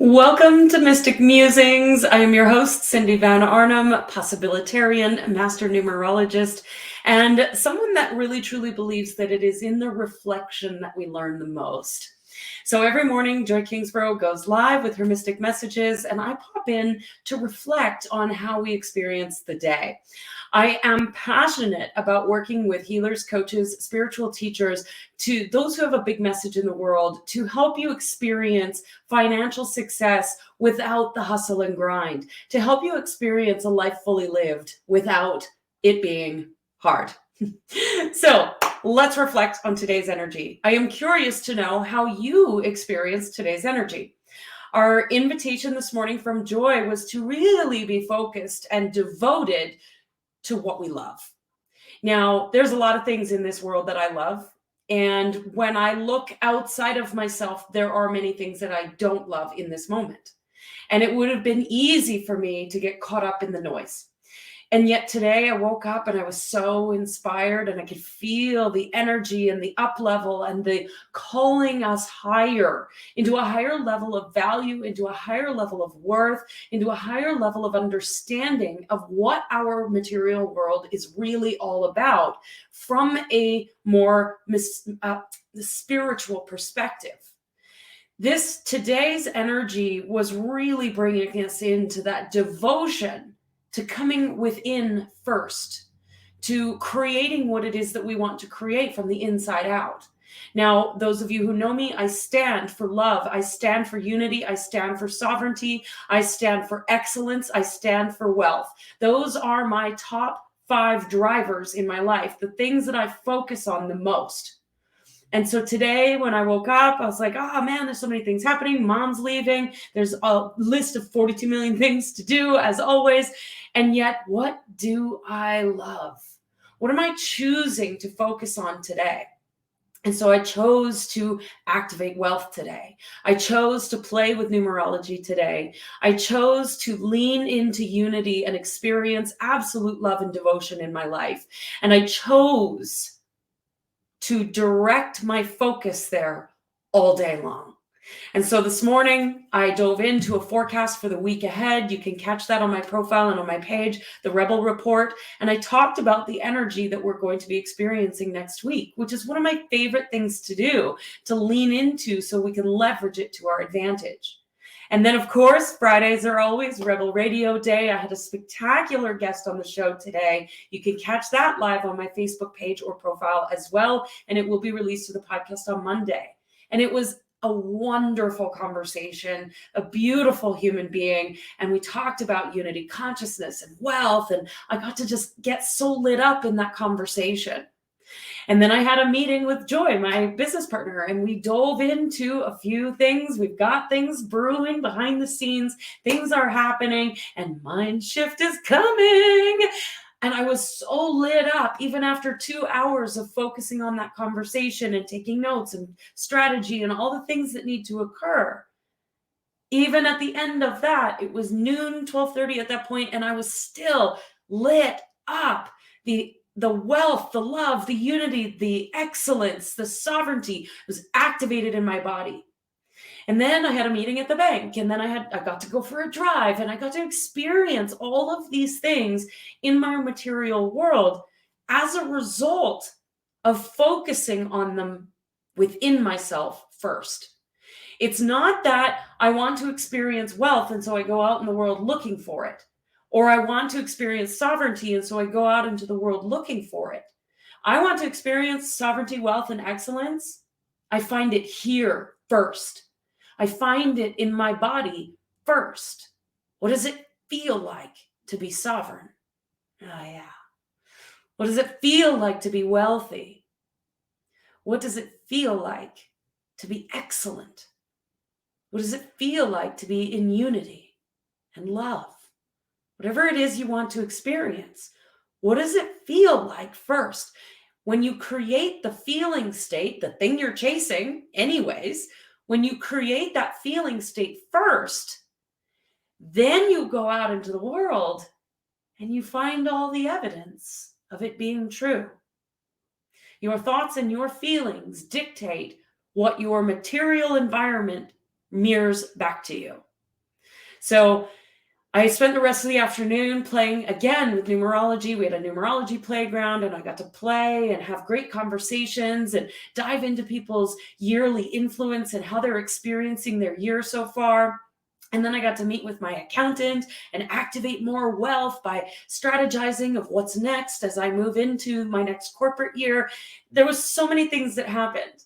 Welcome to Mystic Musings. I am your host, Cindy Van Arnhem, possibilitarian, master numerologist, and someone that really truly believes that it is in the reflection that we learn the most. So every morning, Joy Kingsborough goes live with her mystic messages, and I pop in to reflect on how we experience the day. I am passionate about working with healers, coaches, spiritual teachers, to those who have a big message in the world, to help you experience financial success without the hustle and grind, to help you experience a life fully lived without it being hard. So let's reflect on today's energy. I am curious to know how you experience today's energy. Our invitation this morning from Joy was to really be focused and devoted to what we love. Now, there's a lot of things in this world that I love. And when I look outside of myself, there are many things that I don't love in this moment. And it would have been easy for me to get caught up in the noise. And yet today I woke up and I was so inspired, and I could feel the energy and the up level and the calling us higher into a higher level of value, into a higher level of worth, into a higher level of understanding of what our material world is really all about from a more spiritual perspective. Today's energy was really bringing us into that devotion to coming within first, to creating what it is that we want to create from the inside out. Now, those of you who know me, I stand for love. I stand for unity. I stand for sovereignty. I stand for excellence. I stand for wealth. Those are my top 5 drivers in my life, the things that I focus on the most. And so today when I woke up, I was like, oh man, there's so many things happening. Mom's leaving. There's a list of 42 million things to do, as always. And yet, what do I love? What am I choosing to focus on today? And so I chose to activate wealth today. I chose to play with numerology today. I chose to lean into unity and experience absolute love and devotion in my life. And I chose to direct my focus there all day long. And so this morning, I dove into a forecast for the week ahead. You can catch that on my profile and on my page, the Rebel Report. And I talked about the energy that we're going to be experiencing next week, which is one of my favorite things to do, to lean into so we can leverage it to our advantage. And then, of course, Fridays are always Rebel Radio Day. I had a spectacular guest on the show today. You can catch that live on my Facebook page or profile as well, and it will be released to the podcast on Monday. And it was a wonderful conversation, a beautiful human being, and we talked about unity, consciousness, and wealth, and I got to just get so lit up in that conversation. And then I had a meeting with Joy, my business partner, and we dove into a few things. We've got things brewing behind the scenes. Things are happening, and mind shift is coming. And I was so lit up, even after 2 hours of focusing on that conversation and taking notes and strategy and all the things that need to occur. Even at the end of that, it was noon, 12:30 at that point, and I was still lit up. The wealth, the love, the unity, the excellence, the sovereignty was activated in my body. And then I had a meeting at the bank, and then I got to go for a drive, and I got to experience all of these things in my material world as a result of focusing on them within myself first. It's not that I want to experience wealth, and so I go out in the world looking for it. Or I want to experience sovereignty, and so I go out into the world looking for it. I want to experience sovereignty, wealth, and excellence. I find it here first. I find it in my body first. What does it feel like to be sovereign? Oh, yeah. What does it feel like to be wealthy? What does it feel like to be excellent? What does it feel like to be in unity and love? Whatever it is you want to experience, what does it feel like first? When you create the feeling state, the thing you're chasing anyways, when you create that feeling state first, then you go out into the world and you find all the evidence of it being true. Your thoughts and your feelings dictate what your material environment mirrors back to you. So I spent the rest of the afternoon playing again with numerology. We had a numerology playground, and I got to play and have great conversations and dive into people's yearly influence and how they're experiencing their year so far. And then I got to meet with my accountant and activate more wealth by strategizing of what's next as I move into my next corporate year. There was so many things that happened.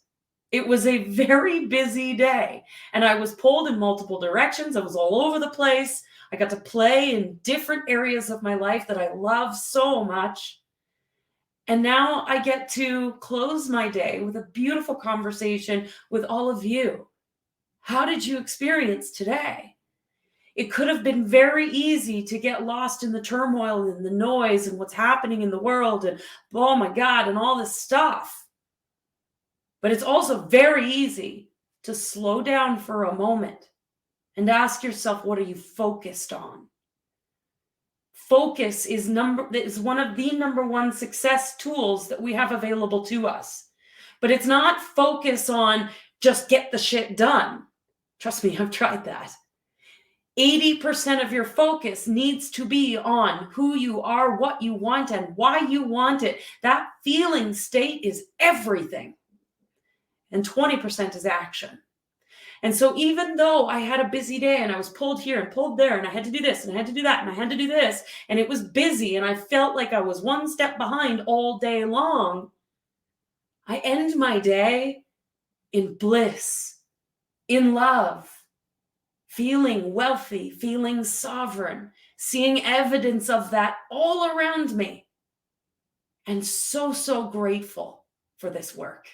It was a very busy day, and I was pulled in multiple directions. I was all over the place. I got to play in different areas of my life that I love so much. And now I get to close my day with a beautiful conversation with all of you. How did you experience today? It could have been very easy to get lost in the turmoil and the noise and what's happening in the world and, oh my God, and all this stuff. But it's also very easy to slow down for a moment and ask yourself, what are you focused on? Focus is one of the number one success tools that we have available to us. But it's not focus on just get the shit done. Trust me, I've tried that. 80% of your focus needs to be on who you are, what you want, and why you want it. That feeling state is everything. And 20% is action. And so even though I had a busy day and I was pulled here and pulled there and I had to do this and I had to do that and I had to do this and it was busy and I felt like I was one step behind all day long, I end my day in bliss, in love, feeling wealthy, feeling sovereign, seeing evidence of that all around me, and so, so grateful for this work.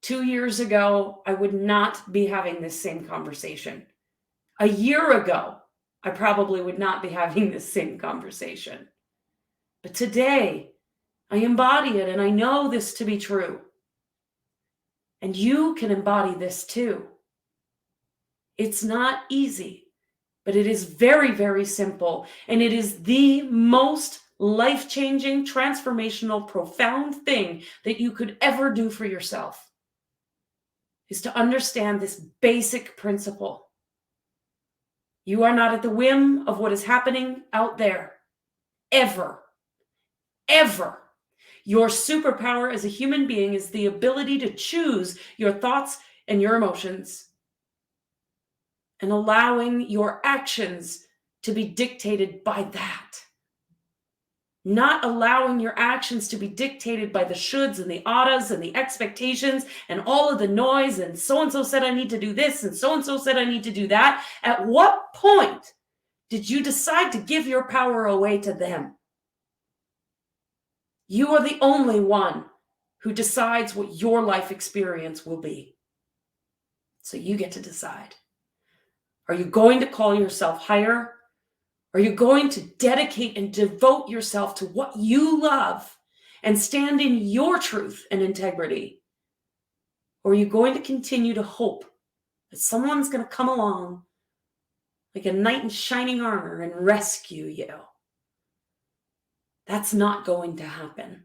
2 years ago, I would not be having this same conversation. A year ago, I probably would not be having this same conversation. But today, I embody it and I know this to be true. And you can embody this too. It's not easy, but it is very, very simple. And it is the most life-changing, transformational, profound thing that you could ever do for yourself. Is to understand this basic principle. You are not at the whim of what is happening out there. Ever. Ever. Your superpower as a human being is the ability to choose your thoughts and your emotions and allowing your actions to be dictated by that. Not allowing your actions to be dictated by the shoulds and the oughtas and the expectations and all of the noise and so-and-so said I need to do this and so-and-so said I need to do that. At what point did you decide to give your power away to them? You are the only one who decides what your life experience will be. So you get to decide. Are you going to call yourself higher? Are you going to dedicate and devote yourself to what you love and stand in your truth and integrity? Or are you going to continue to hope that someone's going to come along like a knight in shining armor and rescue you? That's not going to happen.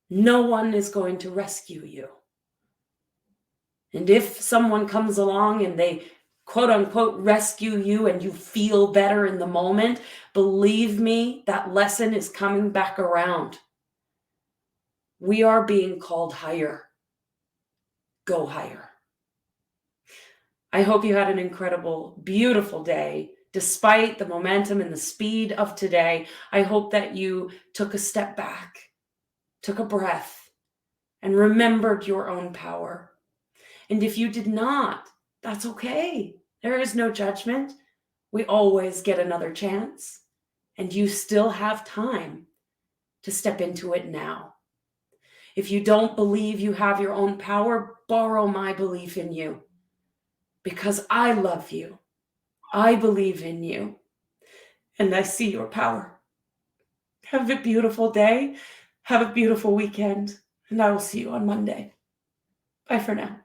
No one is going to rescue you. And if someone comes along and they quote unquote rescue you and you feel better in the moment, believe me, that lesson is coming back around. We are being called higher. Go higher. I hope you had an incredible, beautiful day. Despite the momentum and the speed of today, I hope that you took a step back, took a breath, and remembered your own power. And if you did not, that's okay. There is no judgment. We always get another chance. And you still have time to step into it now. If you don't believe you have your own power, borrow my belief in you. Because I love you. I believe in you. And I see your power. Have a beautiful day. Have a beautiful weekend. And I will see you on Monday. Bye for now.